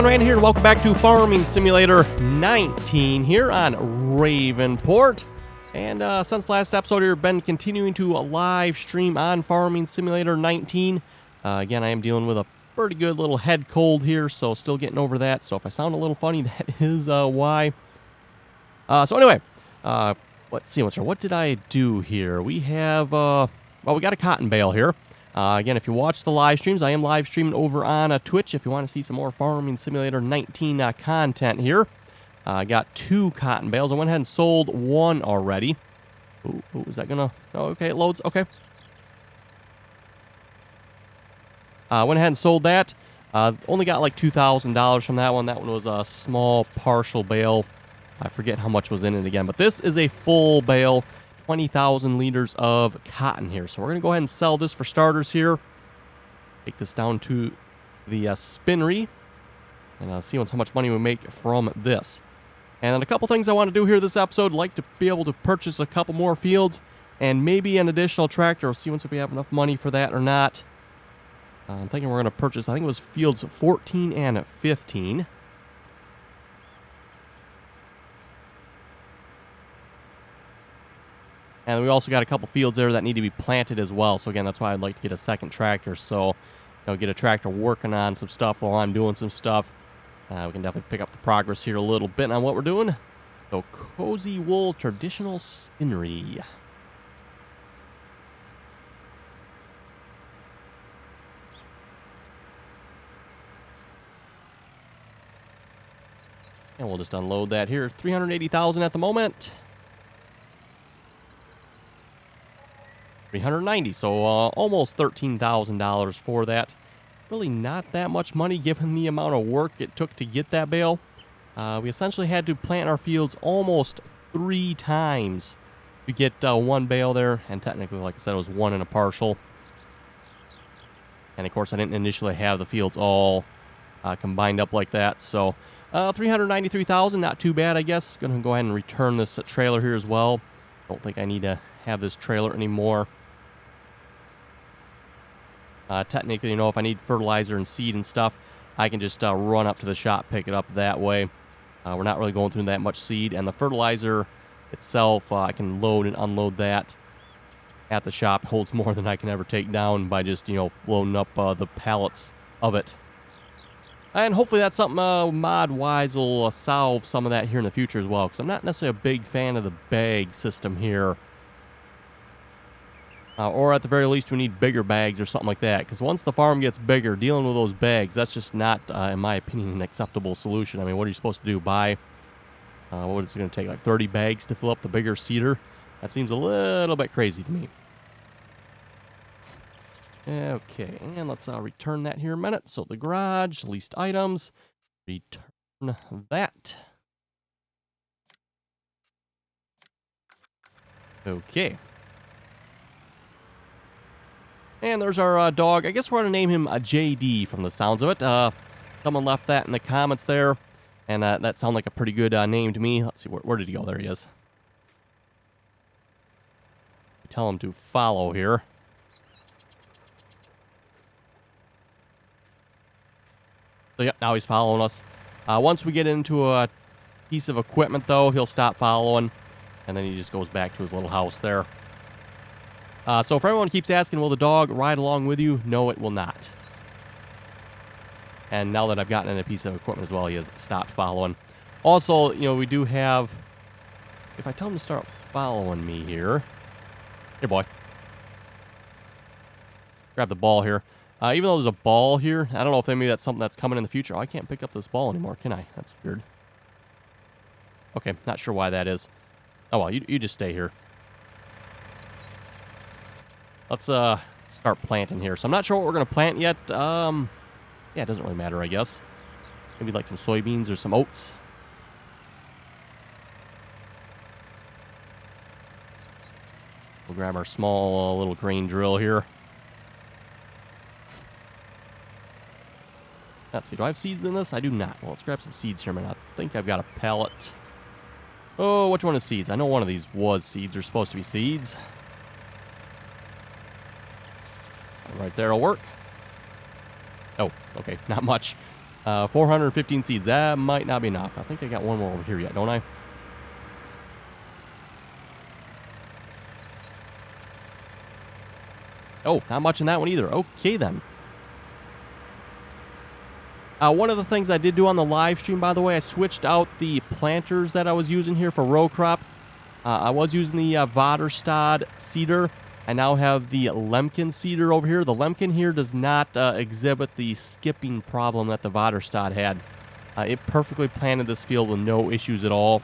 everyone, Randy here, and welcome back to Farming Simulator 19 here on Ravenport. And since last episode here, been continuing to live stream on Farming Simulator 19. Again, I am dealing with a pretty good little head cold here, so still getting over that. So if I sound a little funny, that is why. So anyway, let's see what did I do here? We have, well, we got a cotton bale here. Again, if you watch the live streams, I am live streaming over on Twitch if you want to see some more Farming Simulator 19 content here. I got 2 cotton bales. I went ahead and sold 1 already. Ooh, is that gonna... Oh, okay, it loads. Okay. Went ahead and sold that. Only got like $2,000 from that one. That one was a small partial bale. I forget how much was in it again. But this is a full bale. 20,000 liters of cotton here. So we're going to go ahead and sell this for starters here. Take this down to the spinnery. And see how much money we make from this. And then a couple things I want to do here this episode. I'd like to be able to purchase a couple more fields. And maybe an additional tractor. We'll see once if we have enough money for that or not. I'm thinking we're going to purchase, I think it was fields 14 and 15. And we also got a couple fields there that need to be planted as well. So again, that's why I'd like to get a second tractor. So, get a tractor working on some stuff while I'm doing some stuff. We can definitely pick up the progress here a little bit on what we're doing. So, Cozy Wool Traditional Spinnery. And we'll just unload that here. $380,000 at the moment. 390, so almost $13,000 for that. Really not that much money given the amount of work it took to get that bale. We essentially had to plant our fields almost 3 times to get 1 bale there, and technically, like I said, it was 1 and a partial. And of course, I didn't initially have the fields all combined up like that, so $393,000, not too bad, I guess. Gonna go ahead and return this trailer here as well. Don't think I need to have this trailer anymore. Technically, if I need fertilizer and seed and stuff, I can just run up to the shop, pick it up that way. We're not really going through that much seed. And the fertilizer itself, I can load and unload that at the shop. It holds more than I can ever take down by just, loading up the pallets of it. And hopefully that's something mod-wise will solve some of that here in the future as well. Because I'm not necessarily a big fan of the bag system here. Or at the very least, we need bigger bags or something like that. Because once the farm gets bigger, dealing with those bags, that's just not, in my opinion, an acceptable solution. I mean, what are you supposed to do? Buy, what is it going to take, like 30 bags to fill up the bigger seeder? That seems a little bit crazy to me. Okay, and let's return that here in a minute. So the garage, leased items, return that. Okay. And there's our dog. I guess we're going to name him JD from the sounds of it. Someone left that in the comments there. And that sounded like a pretty good name to me. Let's see, where did he go? There he is. Tell him to follow here. So, yep, now he's following us. Once we get into a piece of equipment, though, he'll stop following. And then he just goes back to his little house there. So if everyone keeps asking, will the dog ride along with you? No, it will not. And now that I've gotten in a piece of equipment as well, he has stopped following. Also, we do have... If I tell him to start following me here... Here, boy. Grab the ball here. Even though there's a ball here, I don't know if maybe that's something that's coming in the future. Oh, I can't pick up this ball anymore, can I? That's weird. Okay, not sure why that is. Oh, well, you just stay here. Let's start planting here. So I'm not sure what we're going to plant yet. Yeah, it doesn't really matter, I guess. Maybe like some soybeans or some oats. We'll grab our small little grain drill here. Let's see, do I have seeds in this? I do not. Well, let's grab some seeds here, man. I think I've got a pallet. Oh, which one is seeds? I know one of these was seeds. They're supposed to be seeds. Right there will work. Oh, okay, not much. 415 seeds. That might not be enough. I think I got one more over here yet, don't I? Oh, not much in that one either. Okay, then. One of the things I did do on the live stream, by the way, I switched out the planters that I was using here for row crop. I was using the Vaderstad seeder. I now have the Lemken seeder over here. The Lemken here does not exhibit the skipping problem that the Vaderstad had. It perfectly planted this field with no issues at all.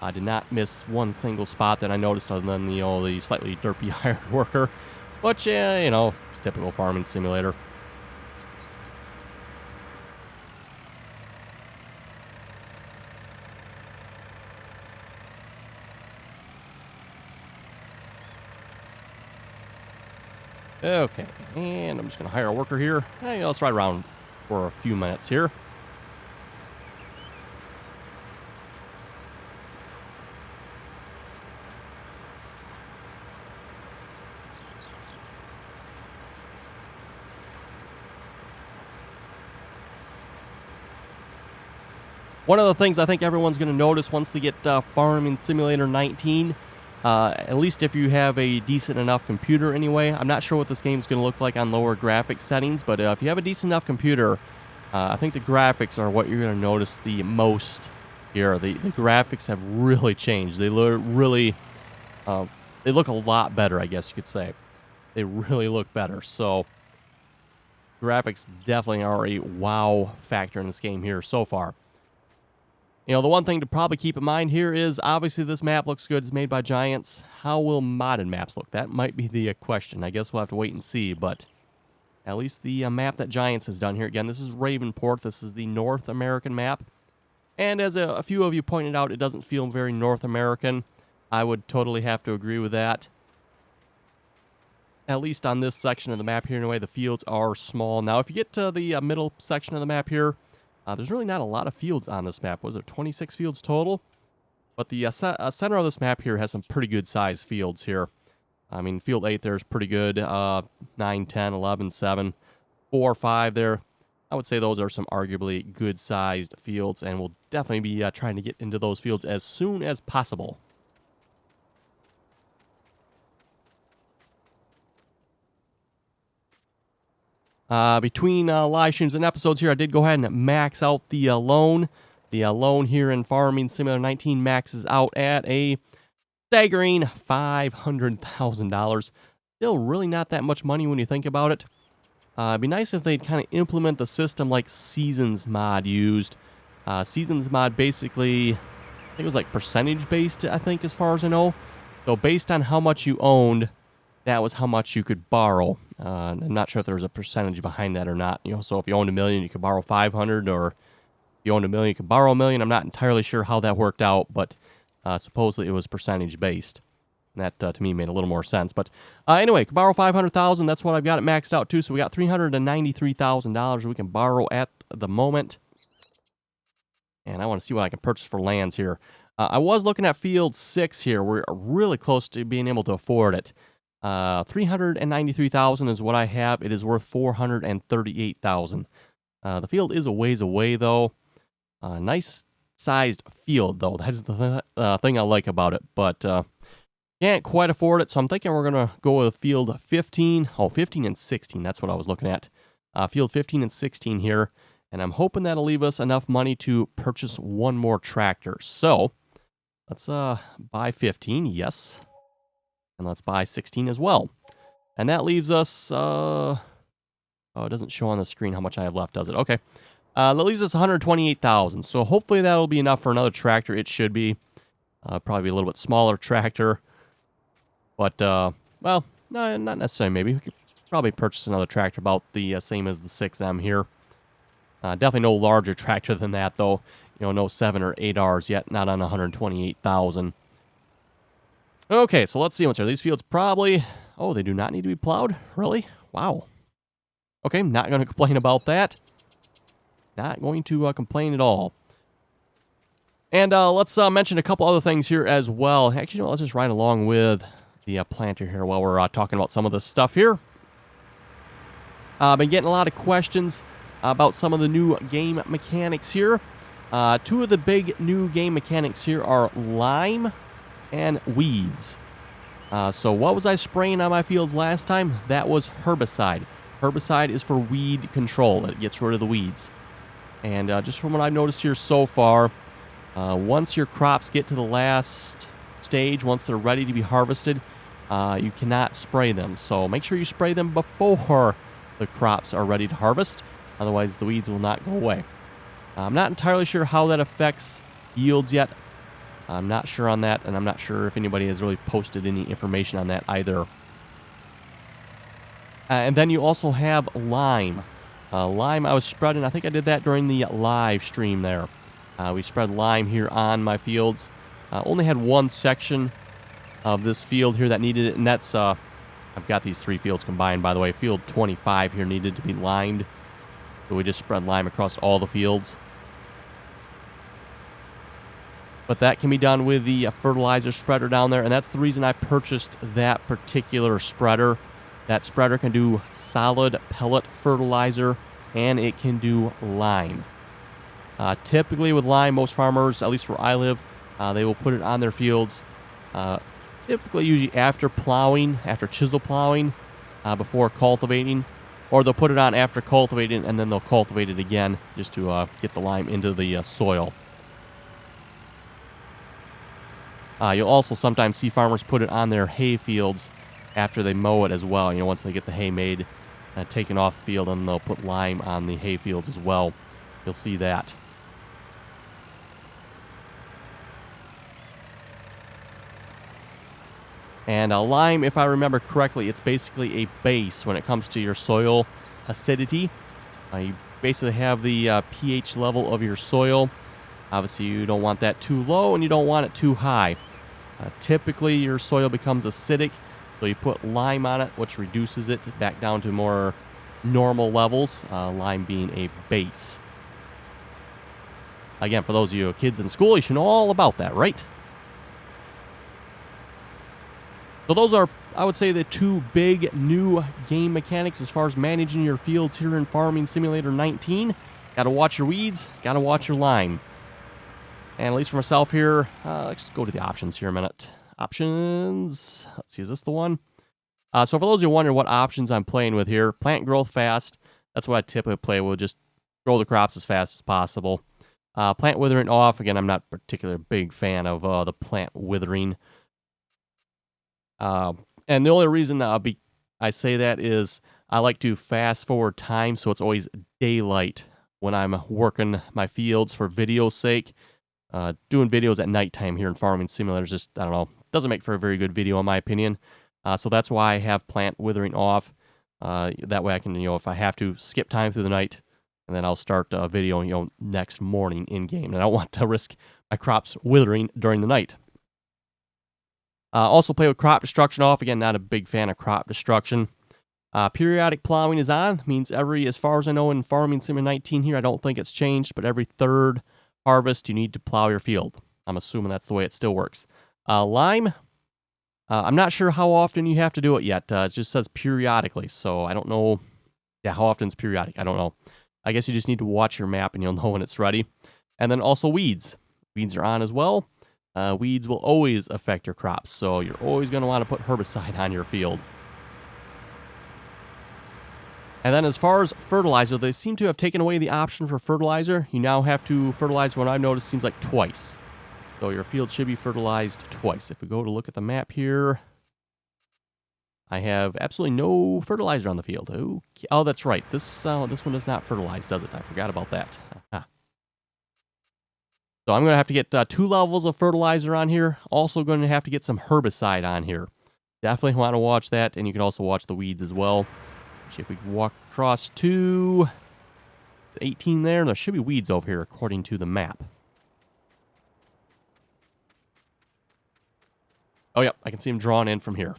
I did not miss one single spot that I noticed other than, the slightly derpy hired worker. But, yeah, it's typical farming simulator. Okay, and I'm just going to hire a worker here. Hey, let's ride around for a few minutes here. One of the things I think everyone's going to notice once they get Farming Simulator 19, at least if you have a decent enough computer anyway. I'm not sure what this game's going to look like on lower graphics settings, but if you have a decent enough computer, I think the graphics are what you're going to notice the most here. The graphics have really changed. They look really, they look a lot better, I guess you could say. They really look better. So graphics definitely are a wow factor in this game here so far. The one thing to probably keep in mind here is, obviously, this map looks good. It's made by Giants. How will modded maps look? That might be the question. I guess we'll have to wait and see, but at least the map that Giants has done here. Again, this is Ravenport. This is the North American map. And as a few of you pointed out, it doesn't feel very North American. I would totally have to agree with that. At least on this section of the map here, anyway, the fields are small. Now, if you get to the middle section of the map here, there's really not a lot of fields on this map. Was there 26 fields total? But the center of this map here has some pretty good sized fields here. I mean, field 8 there is pretty good. 9, 10, 11, 7, 4, 5 there. I would say those are some arguably good sized fields, and we'll definitely be trying to get into those fields as soon as possible. Between live streams and episodes here, I did go ahead and max out the loan. The loan here in Farming Simulator 19 maxes out at a staggering $500,000. Still really not that much money when you think about it. It'd be nice if they'd kind of implement the system like Seasons Mod used. Seasons Mod basically, I think it was like percentage based, I think, as far as I know. So based on how much you owned, that was how much you could borrow. I'm not sure if there was a percentage behind that or not. So if you owned $1 million, you could borrow 500, or if you owned $1 million, you could borrow $1 million. I'm not entirely sure how that worked out, but supposedly it was percentage based. That to me made a little more sense. But anyway, could borrow $500,000. That's what I've got it maxed out to. So we got $393,000 we can borrow at the moment. And I want to see what I can purchase for lands here. I was looking at field 6 here. We're really close to being able to afford it. $393,000 is what I have. It is worth $438,000. The field is a ways away, though. Nice sized field, though. That is the thing I like about it. But can't quite afford it, so I'm thinking we're going to go with field 15. Oh, 15 and 16. That's what I was looking at. Field 15 and 16 here. And I'm hoping that'll leave us enough money to purchase one more tractor. So let's buy 15. Yes. And let's buy 16 as well. And that leaves us, oh, it doesn't show on the screen how much I have left, does it? Okay. That leaves us $128,000. So hopefully that'll be enough for another tractor. It should be. Probably a little bit smaller tractor. But, well, no, not necessarily maybe. We could probably purchase another tractor about the same as the 6M here. Definitely no larger tractor than that, though. No 7 or 8Rs yet. Not on $128,000. Okay, so let's see what's here. These fields probably... Oh, they do not need to be plowed? Really? Wow. Okay, not going to complain about that. Not going to complain at all. And let's mention a couple other things here as well. Actually, let's just ride along with the planter here while we're talking about some of this stuff here. I've been getting a lot of questions about some of the new game mechanics here. Two of the big new game mechanics here are lime and weeds. So what was I spraying on my fields last time? That was herbicide. Herbicide is for weed control. It gets rid of the weeds. And just from what I've noticed here so far, once your crops get to the last stage, once they're ready to be harvested, you cannot spray them. So make sure you spray them before the crops are ready to harvest. Otherwise, the weeds will not go away. I'm not entirely sure how that affects yields yet. I'm not sure on that, and I'm not sure if anybody has really posted any information on that either. And then you also have lime. Lime I was spreading, I think I did that during the live stream there. We spread lime here on my fields. Only had one section of this field here that needed it, and that's, I've got these 3 fields combined, by the way. Field 25 here needed to be limed. So we just spread lime across all the fields. But that can be done with the fertilizer spreader down there, and that's the reason I purchased that particular spreader. That spreader can do solid pellet fertilizer, and it can do lime. Typically with lime, most farmers, at least where I live, they will put it on their fields, typically usually after plowing, after chisel plowing, before cultivating. Or they'll put it on after cultivating, and then they'll cultivate it again just to get the lime into the soil. You'll also sometimes see farmers put it on their hay fields after they mow it as well. You know, once they get the hay made, taken off the field, and they'll put lime on the hay fields as well. You'll see that. And lime, if I remember correctly, it's basically a base when it comes to your soil acidity. You basically have the pH level of your soil. Obviously, you don't want that too low, and you don't want it too high. Typically, your soil becomes acidic, so you put lime on it, which reduces it back down to more normal levels, lime being a base. Again, for those of you kids in school, you should know all about that, right? So those are, I would say, the 2 big new game mechanics as far as managing your fields here in Farming Simulator 19. Got to watch your weeds, got to watch your lime. And at least for myself here, let's go to the options here a minute. Options, let's see, is this the one? So for those of you wondering what options I'm playing with here, plant growth fast, that's what I typically play with, just grow the crops as fast as possible. Plant withering off, again, I'm not a particularly big fan of the plant withering. And the only reason I say that is I like to fast forward time so it's always daylight when I'm working my fields for video's sake. Doing videos at nighttime here in Farming Simulator is just, I don't know, doesn't make for a very good video in my opinion. So that's why I have plant withering off. That way I can, if I have to, skip time through the night, and then I'll start a video, next morning in game. And I don't want to risk my crops withering during the night. Also play with crop destruction off. Again, not a big fan of crop destruction. Periodic plowing is on. Means as far as I know in Farming Sim 19 here, I don't think it's changed, but every 3rd harvest you need to plow your field. I'm assuming that's the way it still works. Lime, I'm not sure how often you have to do it yet. It just says periodically, so I don't know. Yeah, how often it's periodic, I don't know. I guess you just need to watch your map and you'll know when it's ready. And then also weeds. Weeds are on as well. Weeds will always affect your crops, so you're always going to want to put herbicide on your field. And then as far as fertilizer, they seem to have taken away the option for fertilizer. You now have to fertilize, what I've noticed, seems like twice. So your field should be fertilized twice. If we go to look at the map here, I have absolutely no fertilizer on the field. Oh, that's right. This one is not fertilized, does it? I forgot about that. So I'm going to have to get 2 levels of fertilizer on here. Also going to have to get some herbicide on here. Definitely want to watch that, and you can also watch the weeds as well. Actually, if we walk across to 18 there should be weeds over here according to the map. Oh, yep, I can see them drawn in from here.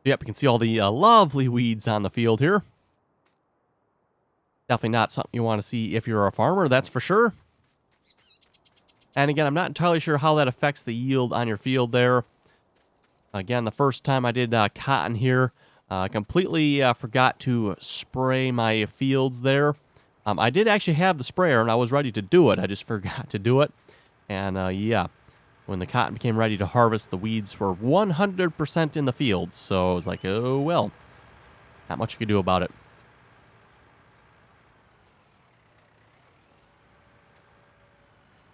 Yep, you can see all the lovely weeds on the field here. Definitely not something you want to see if you're a farmer, that's for sure. And again, I'm not entirely sure how that affects the yield on your field there. Again, the first time I did cotton here, I completely forgot to spray my fields there. I did actually have the sprayer, and I was ready to do it. I just forgot to do it. And yeah, when the cotton became ready to harvest, the weeds were 100% in the field. So I was like, oh, well, not much you could do about it.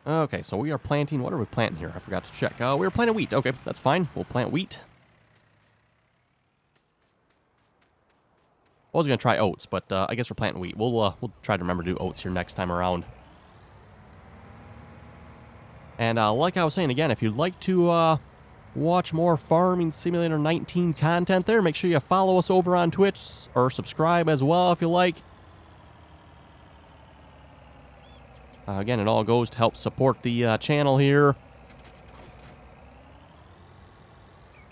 Okay, so we are planting. What are we planting here? I forgot to check. We were planting wheat. Okay, that's fine. We'll plant wheat. I was going to try oats, but I guess we're planting wheat. We'll try to remember to do oats here next time around. And like I was saying, again, if you'd like to watch more Farming Simulator 19 content there, make sure you follow us over on Twitch or subscribe as well if you like. Again, it all goes to help support the channel here.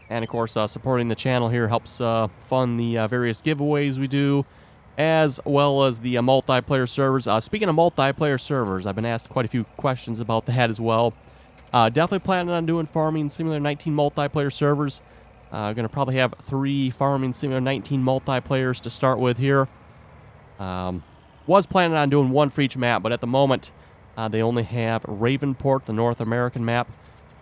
And, of course, supporting the channel here helps fund the various giveaways we do, as well as the multiplayer servers. Speaking of multiplayer servers, I've been asked quite a few questions about that as well. Definitely planning on doing Farming Simulator 19 multiplayer servers. Going to probably have 3 Farming Simulator 19 multiplayers to start with here. Was planning on doing 1 for each map, but at the moment, they only have Ravenport, the North American map,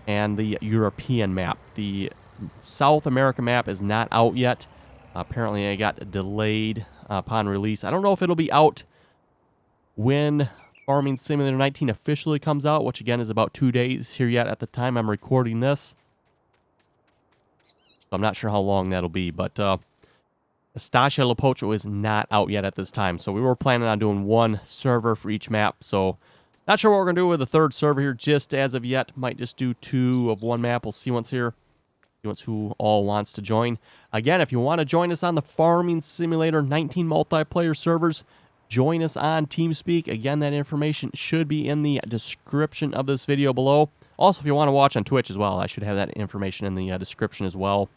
and the European map. The South American map is not out yet. Apparently, it got delayed upon release. I don't know if it'll be out when Farming Simulator 19 officially comes out, which again is about 2 days here yet at the time I'm recording this. So I'm not sure how long that'll be, but Estancia La Pocho is not out yet at this time. So we were planning on doing 1 server for each map. So not sure what we're going to do with the 3rd server here just as of yet. Might just do 2 of 1 map. We'll see once here. See once who all wants to join. Again, if you want to join us on the Farming Simulator 19 multiplayer servers, join us on TeamSpeak. Again, that information should be in the description of this video below. Also, if you want to watch on Twitch as well, I should have that information in the description as well.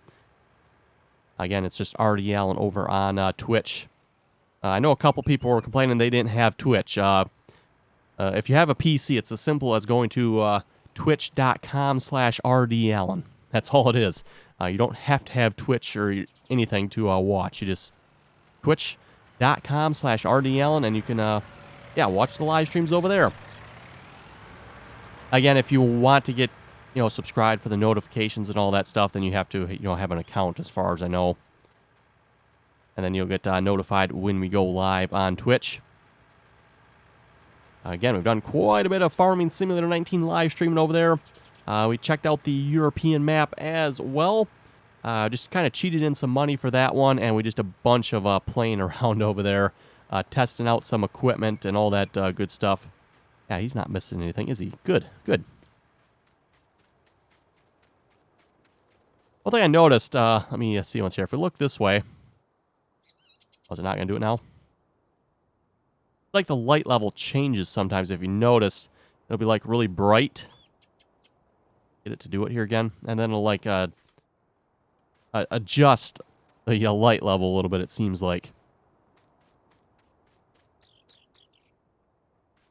Again, it's just RDAllen over on Twitch. I know a couple people were complaining they didn't have Twitch. If you have a PC, it's as simple as going to twitch.com/RDAllen. That's all it is. You don't have to have Twitch or anything to watch. You just twitch.com/RDAllen, and you can watch the live streams over there. Again, if you want to get subscribed for the notifications and all that stuff, then you have to have an account, as far as I know, and then you'll get notified when we go live on Twitch. Again, we've done quite a bit of Farming Simulator 19 live streaming over there. We checked out the European map as well. Just kind of cheated in some money for that one, and we just a bunch of playing around over there, testing out some equipment and all that good stuff. Yeah, he's not missing anything, is he? Good, good. One thing I noticed, let me see once here. If we look this way, was it not going to do it now? Like the light level changes sometimes. If you notice, it'll be like really bright. Get it to do it here again, and then it'll like adjust the light level a little bit. It seems like.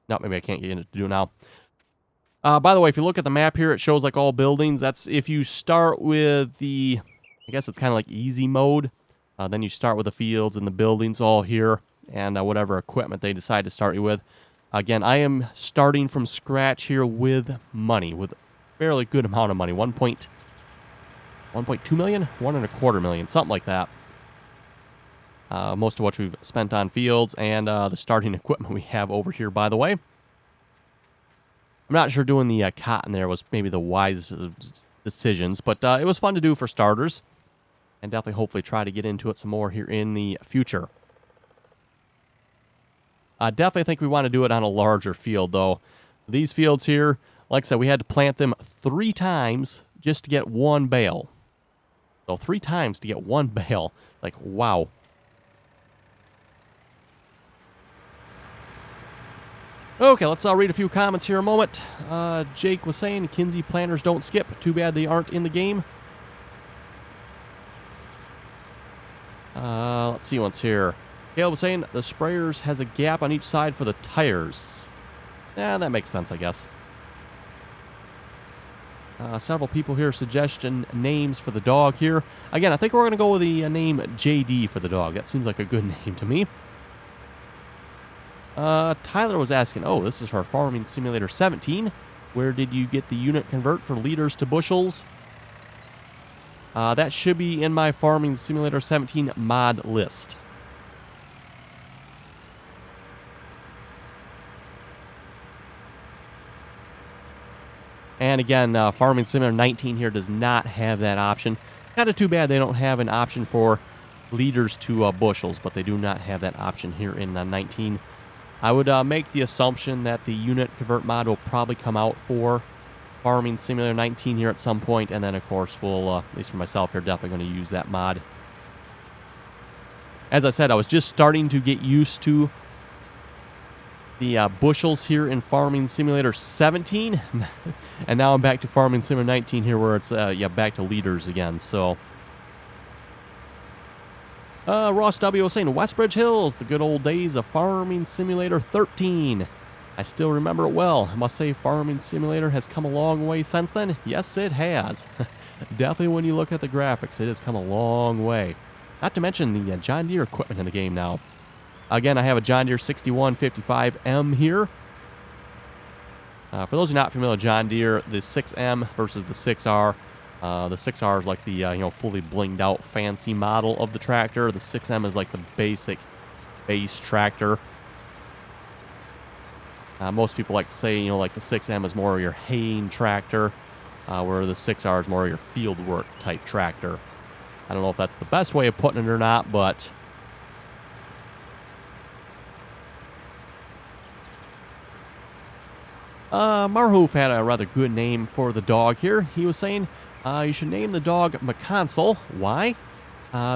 No, maybe I can't get it to do it now. By the way, if you look at the map here, it shows like all buildings. That's if you start with the, I guess it's kind of like easy mode. Then you start with the fields and the buildings all here, and whatever equipment they decide to start you with. Again, I am starting from scratch here with money, with a fairly good amount of money. 1.2 million? 1.25 million, something like that. Most of what we've spent on fields and the starting equipment we have over here, by the way. I'm not sure doing the cotton there was maybe the wisest of decisions, but it was fun to do for starters. And definitely, hopefully, try to get into it some more here in the future. I definitely think we want to do it on a larger field, though. These fields here, like I said, we had to plant them 3 times just to get 1 bale. So 3 times to get 1 bale. Like, wow. Okay, let's read a few comments here a moment. Jake was saying, Kinsey planters don't skip. Too bad they aren't in the game. Let's see what's here. Caleb was saying the sprayers has a gap on each side for the tires. Yeah, that makes sense, I guess. Several people here suggesting names for the dog here. Again, I think we're going to go with the name JD for the dog. That seems like a good name to me. Tyler was asking, oh, this is for Farming Simulator 17. Where did you get the unit convert for liters to bushels? That should be in my Farming Simulator 17 mod list. And again, Farming Simulator 19 here does not have that option. It's kind of too bad they don't have an option for liters to bushels, but they do not have that option here in 19. I would make the assumption that the unit convert mod will probably come out for Farming Simulator 19 here at some point, and then of course we'll, at least for myself here, definitely going to use that mod. As I said, I was just starting to get used to the bushels here in Farming Simulator 17, and now I'm back to Farming Simulator 19 here where it's back to liters again. So Ross W was saying Westbridge Hills, the good old days of Farming Simulator 13. I still remember it well. I must say Farming Simulator has come a long way since then. Yes, it has. Definitely when you look at the graphics, it has come a long way. Not to mention the John Deere equipment in the game now. Again, I have a John Deere 6155M here. For those who are not familiar with John Deere, the 6M versus the 6R. The 6R is like the fully blinged out fancy model of the tractor. The 6M is like the basic base tractor. Most people like to say, like the 6M is more of your haying tractor, where the 6R is more of your field work type tractor. I don't know if that's the best way of putting it or not, but Marhoof had a rather good name for the dog here. He was saying, you should name the dog McConsole. Why?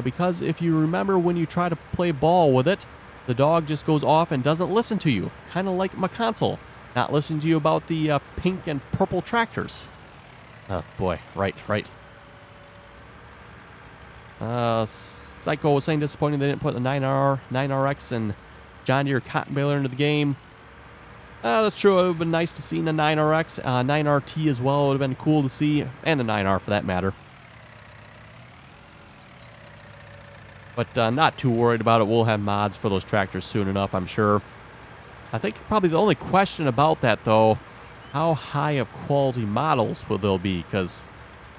Because if you remember when you try to play ball with it, the dog just goes off and doesn't listen to you. Kind of like McConsole. Not listening to you about the pink and purple tractors. Oh, boy. Right. Psycho was saying disappointing they didn't put the 9R, 9RX, and John Deere cotton baler into the game. That's true. It would have been nice to see in the 9RX. 9RT as well would have been cool to see, and the 9R for that matter. But not too worried about it. We'll have mods for those tractors soon enough, I'm sure. I think probably the only question about that, though, how high of quality models will they be? Because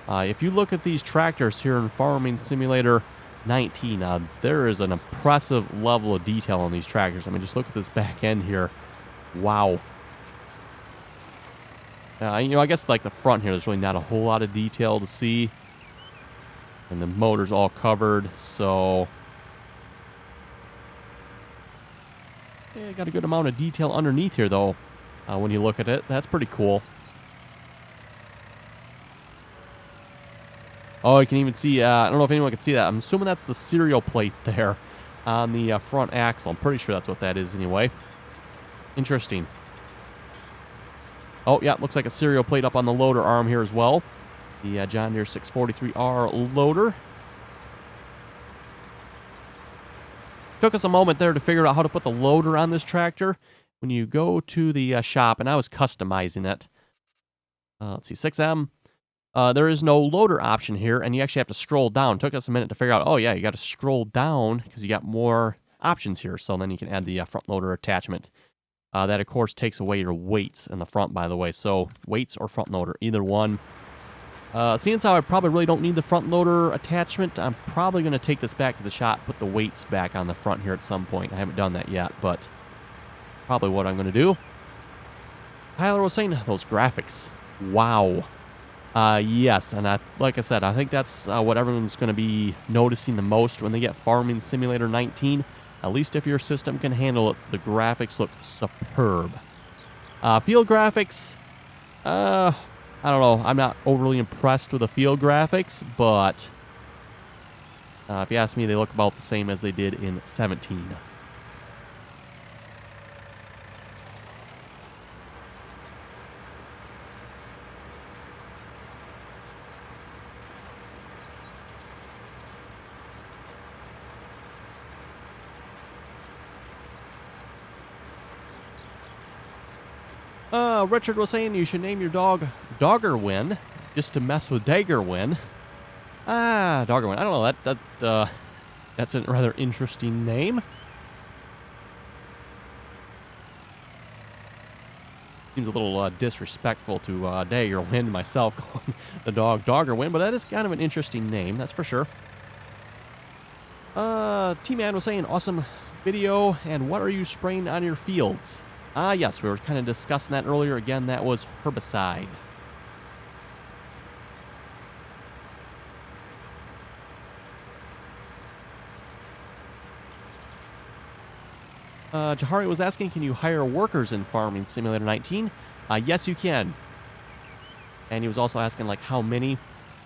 if you look at these tractors here in Farming Simulator 19, there is an impressive level of detail on these tractors. I mean, just look at this back end here. Wow. I guess like the front here, there's really not a whole lot of detail to see. And the motor's all covered, so yeah, got a good amount of detail underneath here, though. When you look at it, that's pretty cool. Oh, you can even see, I don't know if anyone can see that. I'm assuming that's the serial plate there on the front axle. I'm pretty sure that's what that is anyway. Interesting. Oh, yeah, looks like a serial plate up on the loader arm here as well. The John Deere 643R loader. Took us a moment there to figure out how to put the loader on this tractor. When you go to the shop, and I was customizing it. Let's see, 6M. There is no loader option here, and you actually have to scroll down. Took us a minute to figure out, oh yeah, you got to scroll down because you got more options here. So then you can add the front loader attachment. That, of course, takes away your weights in the front, by the way. So weights or front loader, either one. Seeing as how I probably really don't need the front loader attachment, I'm probably going to take this back to the shop, put the weights back on the front here at some point. I haven't done that yet, but probably what I'm going to do. Tyler was saying, those graphics. Wow. Yes, and like I said, I think that's what everyone's going to be noticing the most when they get Farming Simulator 19. At least if your system can handle it, the graphics look superb. Field graphics, I don't know. I'm not overly impressed with the field graphics, but if you ask me, they look about the same as they did in 17. Richard was saying you should name your dog Doggerwin. just to mess with Daggerwin. Doggerwin. I don't know. That's a rather interesting name. Seems a little disrespectful to Daggerwin myself, calling the dog Doggerwin, but that is kind of an interesting name, that's for sure. T-Man was saying, awesome video, and what are you spraying on your fields? Yes, we were kind of discussing that earlier. Again, that was herbicide. Jahari was asking, can you hire workers in Farming Simulator 19? Yes, you can. And he was also asking, like, how many.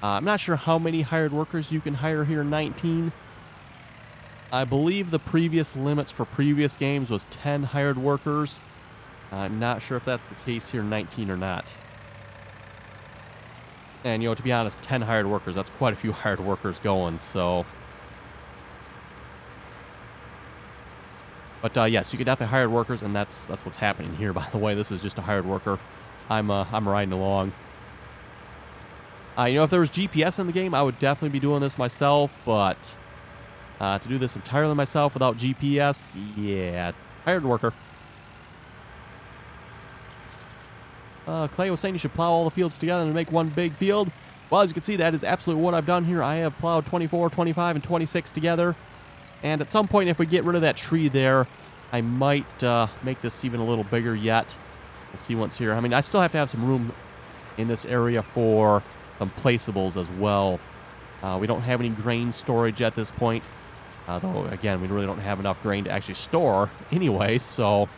I'm not sure how many hired workers you can hire here in 19. I believe the previous limits for previous games was 10 hired workers. I'm not sure if that's the case here in 19 or not. And, to be honest, 10 hired workers, that's quite a few hired workers going, so. But, yes, you could definitely hire workers, and that's what's happening here, by the way. This is just a hired worker. I'm riding along. If there was GPS in the game, I would definitely be doing this myself, but to do this entirely myself without GPS, yeah, hired worker. Clay was saying you should plow all the fields together and make one big field. Well, as you can see, that is absolutely what I've done here. I have plowed 24, 25, and 26 together. And at some point, if we get rid of that tree there, I might make this even a little bigger yet. We'll see once here. I mean, I still have to have some room in this area for some placeables as well. We don't have any grain storage at this point. Though, again, we really don't have enough grain to actually store anyway, so.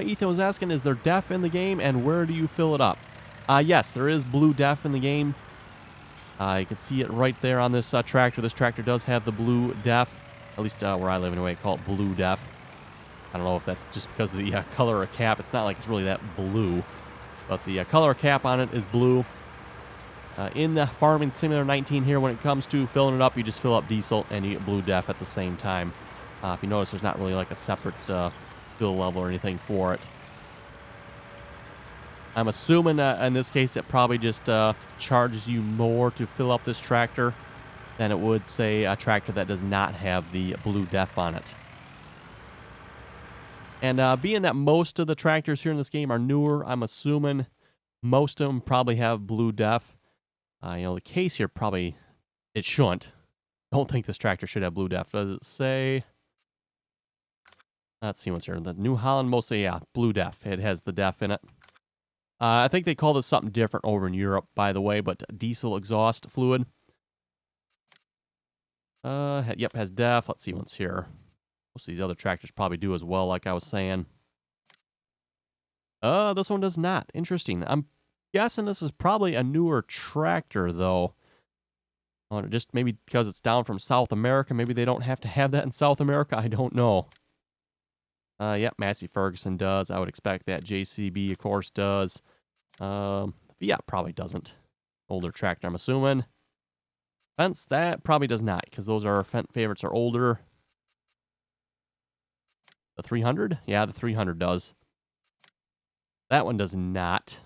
Ethan was asking, is there def in the game, and where do you fill it up? Yes, there is blue def in the game. You can see it right there on this tractor. This tractor does have the blue def, at least where I live anyway, call it blue def. I don't know if that's just because of the color of cap. It's not like it's really that blue, but the color cap on it is blue. In the Farming Simulator 19 here, when it comes to filling it up, you just fill up diesel and you get blue def at the same time. If you notice, there's not really like a separate fill level or anything for it. I'm assuming in this case it probably just charges you more to fill up this tractor than it would, say, a tractor that does not have the blue def on it. And being that most of the tractors here in this game are newer, I'm assuming most of them probably have blue def. The case here probably, it shouldn't. I don't think this tractor should have blue def. Does it say? Let's see what's here. The New Holland, mostly, yeah, blue def. It has the def in it. I think they call this something different over in Europe, by the way, but diesel exhaust fluid. Yep, has def. Let's see what's here. Most of these other tractors probably do as well, like I was saying. This one does not. Interesting. I'm guessing this is probably a newer tractor, though. Just maybe because it's down from South America. Maybe they don't have to have that in South America. I don't know. Yep, Massey Ferguson does. I would expect that. JCB, of course, does. Fiat probably doesn't. Older tractor, I'm assuming. Fence, that probably does not, because those are Fent favorites are older. The 300? Yeah, the 300 does. That one does not.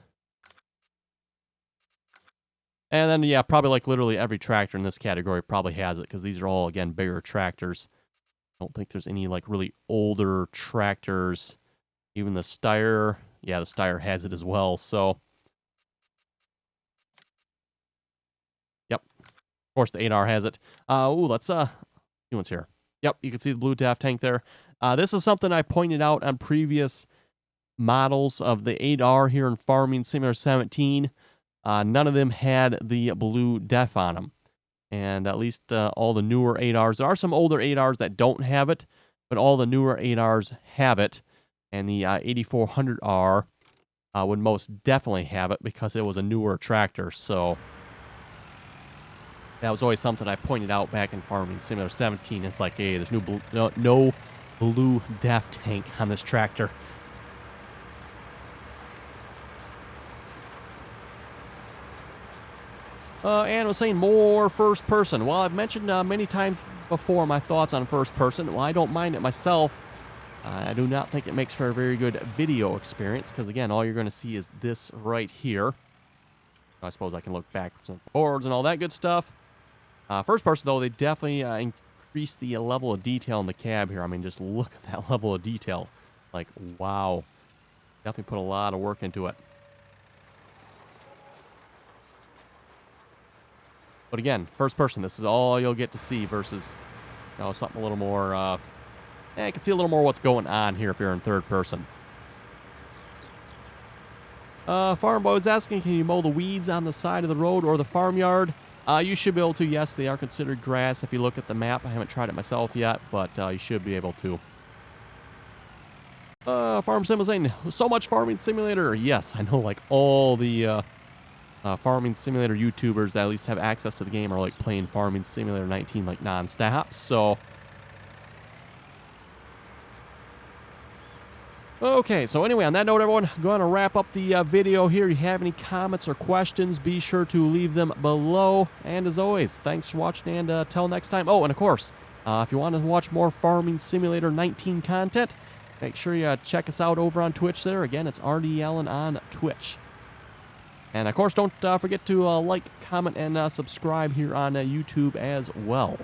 And then, yeah, probably like literally every tractor in this category probably has it, because these are all, again, bigger tractors. I don't think there's any, like, really older tractors. Even the Steyr, yeah, the Steyr has it as well, so. Yep. Of course, the 8R has it. Let's, see what's here. Yep, you can see the blue DAF tank there. This is something I pointed out on previous models of the 8R here in Farming Simulator 17. None of them had the blue DEF on them. And at least all the newer 8Rs. There are some older 8Rs that don't have it, but all the newer 8Rs have it. And the 8400R would most definitely have it because it was a newer tractor. So that was always something I pointed out back in Farming Simulator 17. It's like, hey, there's no blue DEF tank on this tractor. And was saying more first person. Well, I've mentioned many times before, my thoughts on first person. Well, I don't mind it myself. I do not think it makes for a very good video experience because, again, all you're going to see is this right here. I suppose I can look backwards on the boards and all that good stuff. First person, though, they definitely increased the level of detail in the cab here. I mean, just look at that level of detail. Like, wow. Definitely put a lot of work into it. But again, first person, this is all you'll get to see versus, you know, something a little more, you can see a little more what's going on here if you're in third person. Farm boy was asking, can you mow the weeds on the side of the road or the farmyard? You should be able to. Yes, they are considered grass if you look at the map. I haven't tried it myself yet, but you should be able to. Farm Sim was saying, so much Farming Simulator. Yes, I know, like, all the Farming Simulator YouTubers that at least have access to the game are, like, playing Farming Simulator 19, like, non-stop, so... Okay, so anyway, on that note, everyone, I'm going to wrap up the video here. If you have any comments or questions, be sure to leave them below. And as always, thanks for watching, and till next time. Oh, and of course, if you want to watch more Farming Simulator 19 content, make sure you check us out over on Twitch there. Again, it's RDAllen on Twitch. And of course, don't forget to like, comment, and subscribe here on YouTube as well.